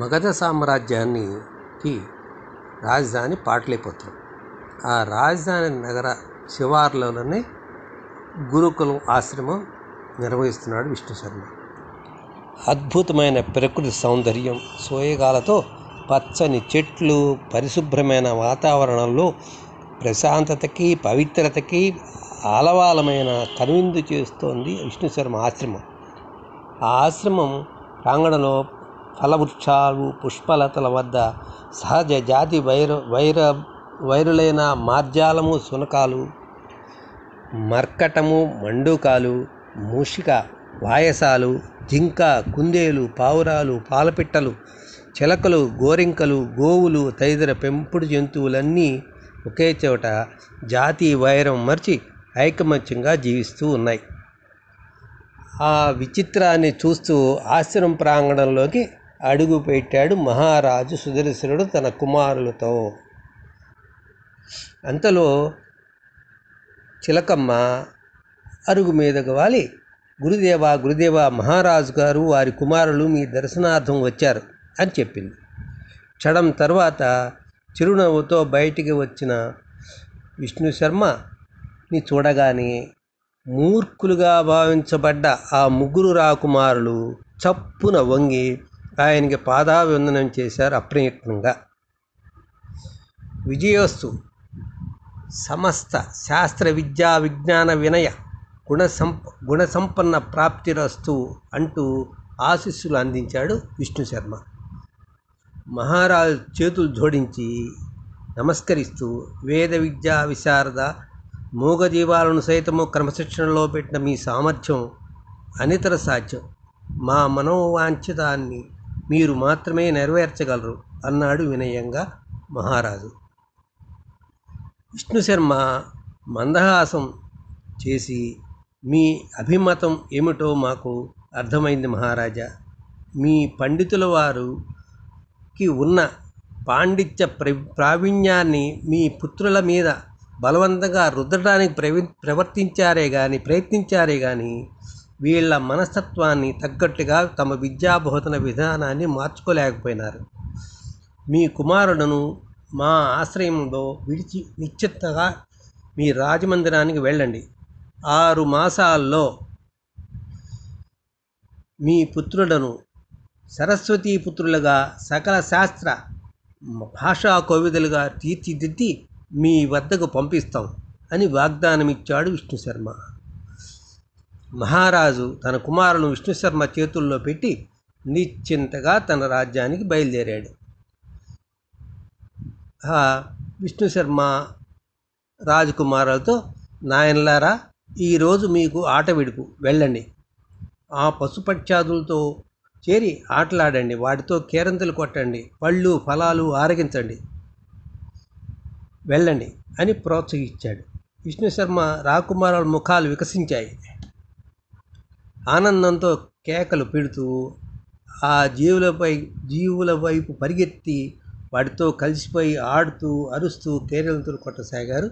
మగధ సామ్రాజ్యానికి రాజధాని పాటలీపుత్రం. ఆ రాజధాని నగర శివార్లలోనే గురుకులం ఆశ్రమం నిర్వహిస్తున్నాడు విష్ణు శర్మ. అద్భుతమైన ప్రకృతి సౌందర్యం, సోయగాలతో పచ్చని చెట్లు, పరిశుభ్రమైన వాతావరణంలో ప్రశాంతతకి, పవిత్రతకి ఆలవాలమైన కనువిందు చేస్తోంది విష్ణు శర్మ ఆశ్రమం. ఆ ఆశ్రమం ప్రాంగణంలో ఫలవృక్షాలు, పుష్పలతల వద్ద సహజ జాతి వైరులైన మార్జాలము, శునకాలు, మర్కటము, మండూకాలు, మూషిక, వాయసాలు, జింక, కుందేలు, పావురాలు, పాలపిట్టలు, చిలకలు, గోరింకలు, గోవులు తదితర పెంపుడు జంతువులన్నీ ఒకే చోట జాతి వైరం మర్చి ఐకమత్యంగా జీవిస్తూ ఉన్నాయి. ఆ విచిత్రాన్ని చూస్తూ ఆశ్రమం ప్రాంగణంలోకి అడుగు పెట్టాడు మహారాజు సుదర్శనుడు తన కుమారులతో. అంతలో చిలకమ్మ అరుగు మీదకు వాలి, గురుదేవా గురుదేవా, మహారాజు గారు వారి కుమారులు మీ దర్శనార్థం వచ్చారు అని చెప్పింది. క్షణం తర్వాత చిరునవ్వుతో బయటికి వచ్చిన విష్ణు శర్మని చూడగానే మూర్ఖులుగా భావించబడ్డ ఆ ముగ్గురు రాకుమారులు చప్పున వంగి ఆయనకి పాదాభివందనం చేశారు అప్రయత్నంగా. విజయోస్తు, సమస్త శాస్త్ర విద్యా విజ్ఞాన వినయ గుణసంపన్న ప్రాప్తిరస్తు అంటూ ఆశీస్సులు అందించాడు విష్ణు శర్మ. మహారాజు చేతులు జోడించి నమస్కరిస్తూ, వేద విద్యా విశారద, మూగజీవాలను సైతము క్రమశిక్షణలో పెట్టిన మీ సామర్థ్యం అనితర సాధ్యం. మా మనోవాంఛితాన్ని మీరు మాత్రమే నెరవేర్చగలరు అన్నాడు వినయంగా మహారాజు. విష్ణు శర్మ మందహాసం చేసి, మీ అభిమతం ఏమిటో మాకు అర్థమైంది మహారాజా. మీ పండితుల వారికి ఉన్న పాండిత్య ప్రావీణ్యాన్ని మీ పుత్రుల మీద బలవంతంగా రుద్దడానికి ప్రయత్నించారే కానీ వీళ్ళ మనస్తత్వాన్ని తగ్గట్టుగా తమ విద్యాబోధన విధానాన్ని మార్చుకోలేకపోయినారు. మీ కుమారులను మా ఆశ్రయంలో విడిచి నిశ్చితంగా మీ రాజమందిరానికి వెళ్ళండి. 6 మాసాల్లో మీ పుత్రులను సరస్వతీ పుత్రులుగా, సకల శాస్త్ర భాషా కోవిదులుగా తీర్చిదిద్ది మీ వద్దకు పంపిస్తాం అని వాగ్దానమిచ్చాడు విష్ణు శర్మ. మహారాజు తన కుమారులను విష్ణు శర్మ చేతుల్లో పెట్టి నిశ్చింతగా తన రాజ్యానికి బయలుదేరాడు. విష్ణు శర్మ రాజకుమారులతో, నాయనలారా, ఈరోజు మీకు ఆట విడుపు, వెళ్ళండి. ఆ పశుపక్షాదులతో చేరి ఆటలాడండి, వాటితో కేరింతలు కొట్టండి, పళ్ళు ఫలాలు ఆరగించండి, వెళ్ళండి అని ప్రోత్సహించాడు. విష్ణు శర్మ రాకుమారుల ముఖాలు వికసించాయి. ఆనందంతో కేకలు పెడుతూ ఆ జీవుల వైపు పరిగెత్తి వాటితో కలిసిపోయి ఆడుతూ అరుస్తూ కేరింతలు కొట్టసాగారు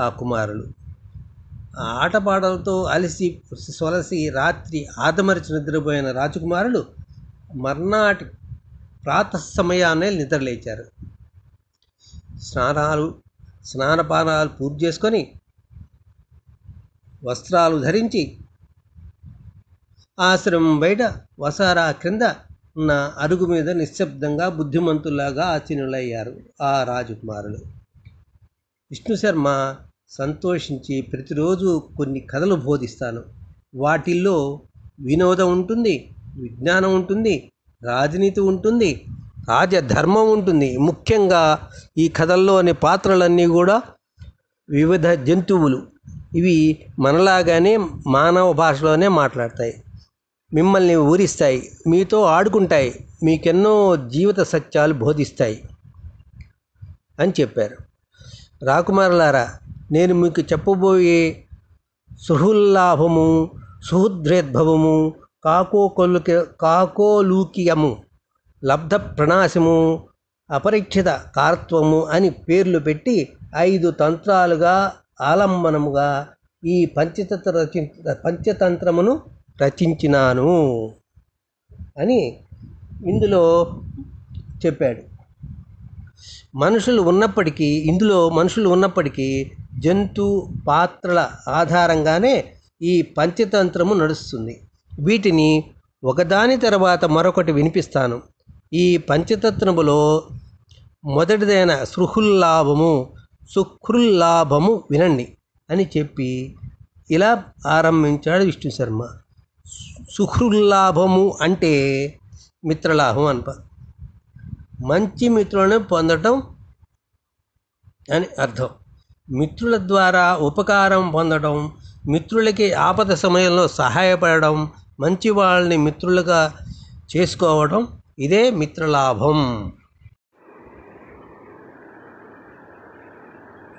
ఆ కుమారులు. ఆ ఆటపాటలతో అలసి సొలసి రాత్రి ఆదమరిచి నిద్రపోయిన రాజకుమారులు మర్నాటి ప్రాతఃసమయాన్నే నిద్రలేచారు. స్నానపానాలు పూర్తి చేసుకొని వస్త్రాలు ధరించి ఆశ్రమం బయట వసారా క్రింద ఉన్న అరుగు మీద నిశ్శబ్దంగా బుద్ధిమంతుల్లాగా ఆసీనులయ్యారు ఆ రాజకుమారులు. విష్ణు శర్మ సంతోషించి, ప్రతిరోజు కొన్ని కథలు బోధిస్తాను. వాటిల్లో వినోదం ఉంటుంది, విజ్ఞానం ఉంటుంది, రాజనీతి ఉంటుంది, రాజధర్మం ఉంటుంది. ముఖ్యంగా ఈ కథల్లోని పాత్రలన్నీ కూడా వివిధ జంతువులు. ఇవి మనలాగానే మానవ భాషలోనే మాట్లాడతాయి, మిమ్మల్ని ఊరిస్తాయి, మీతో ఆడుకుంటాయి, మీకెన్నో జీవిత సత్యాలు బోధిస్తాయి అని చెప్పారు. రాకుమారులారా, నేను మీకు చెప్పబోయే సుహుల్లాభము, సుహృద్రేద్భవము, కాకోలూకియము, లబ్ధ ప్రణాశము, అపరీక్షిత కారత్వము అని పేర్లు పెట్టి 5 తంత్రాలుగా ఆలంబనముగా ఈ పంచతంత్రమును రచించినాను అని ఇందులో చెప్పాడు. ఇందులో మనుషులు ఉన్నప్పటికీ జంతు పాత్రల ఆధారంగానే ఈ పంచతంత్రము నడుస్తుంది. వీటిని ఒకదాని తర్వాత మరొకటి వినిపిస్తాను. ఈ పంచతంత్రములో మొదటిదైన సుహృల్లాభము వినండి అని చెప్పి ఇలా ఆరంభించాడు విష్ణు శర్మ. సుహృల్లాభము అంటే మిత్రలాభం మంచి మిత్రులను పొందటం అని అర్థం. మిత్రుల ద్వారా ఉపకారం పొందడం, మిత్రులకి ఆపద సమయంలో సహాయపడడం, మంచి వాళ్ళని మిత్రులుగా చేసుకోవడం, ఇదే మిత్రలాభం.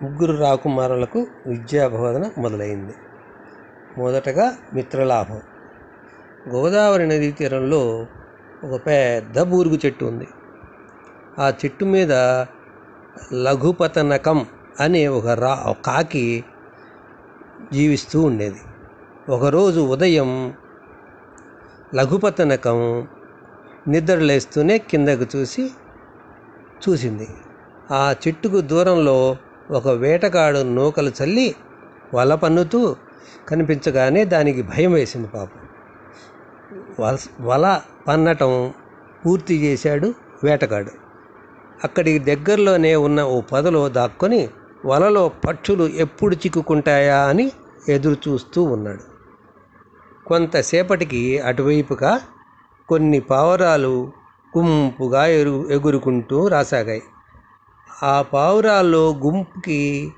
ముగ్గురు రాకుమారులకు విద్యాబోధన మొదలైంది. మొదటగా మిత్రలాభం. గోదావరి నదీ తీరంలో ఒక పెద్ద బూరుగు చెట్టు ఉంది. ఆ చెట్టు మీద లఘుపతనకం అనే ఒక కాకి జీవిస్తూ ఉండేది. ఒకరోజు ఉదయం లఘుపతనకం నిద్రలేస్తూనే కిందకు చూసింది. ఆ చెట్టుకు దూరంలో ఒక వేటగాడు నూకలు చల్లి వల పన్నుతూ కనిపించగానే దానికి భయం వేసింది. పాపం వల పన్నటం పూర్తి చేశాడు వేటగాడు. అక్కడికి దగ్గరలోనే ఉన్న ఓ పొదలో దాక్కొని వలలో పక్షులు ఎప్పుడు చిక్కుకుంటాయా అని ఎదురు చూస్తూ ఉన్నాడు. కొంతసేపటికి అటువైపుగా కొన్ని పావురాలు గుంపుగా ఎగురుకుంటూ రాసాగాయి. ఆ పావురాల్లో గుంపుకి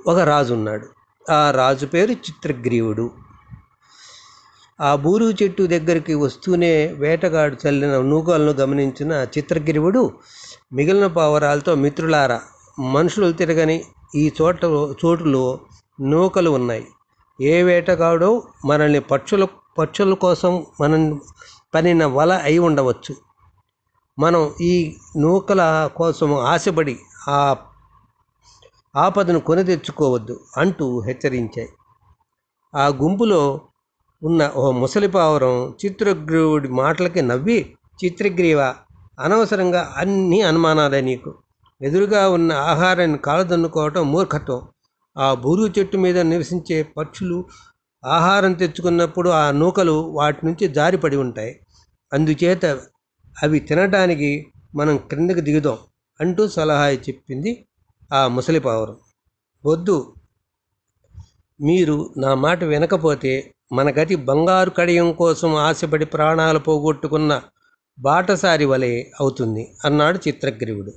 ఒక రాజు ఉన్నాడు. ఆ రాజు పేరు చిత్రగ్రీవుడు. ఆ బూరుగు చెట్టు దగ్గరికి వస్తూనే వేటగాడు చల్లిన నూకలను గమనించిన చిత్రగ్రీవుడు మిగిలిన పావురాలతో, మిత్రులారా, మనుషులు తిరగని ఈ చోటులో నూకలు ఉన్నాయి. ఏ వేటగాడో మనల్ని పక్షుల కోసం పనిన వల అయి ఉండవచ్చు. మనం ఈ నూకల కోసం ఆశపడి ఆ ఆపదను కొని తెచ్చుకోవద్దు అంటూ హెచ్చరించాయి. ఆ గుంపులో ఉన్న ఓ ముసలి పావురం చిత్రగ్రీవుడి మాటలకి నవ్వి, చిత్రగ్రీవ, అనవసరంగా అన్ని అనుమానాలే నీకు. ఎదురుగా ఉన్న ఆహారాన్ని కాలదన్నుకోవటం మూర్ఖత్వం. ఆ బూరుగు చెట్టు మీద నివసించే పక్షులు ఆహారం తెచ్చుకున్నప్పుడు ఆ నూకలు వాటి నుంచి జారిపడి ఉంటాయి. అందుచేత అవి తినడానికి మనం క్రిందకి దిగుదాం అంటూ సలహా చెప్పింది ఆ ముసలి పావురం. వద్దు, మీరు నా మాట వినకపోతే మన గతి బంగారు కడియం కోసం ఆశపడి ప్రాణాలు పోగొట్టుకున్న బాటసారి వలె అవుతుంది అన్నాడు చిత్రగ్రీవుడు.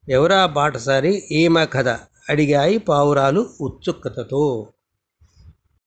ఎవరా బాటసారి, ఏమా కథ అడిగాయి పావురాలు ఉత్సుకతతో.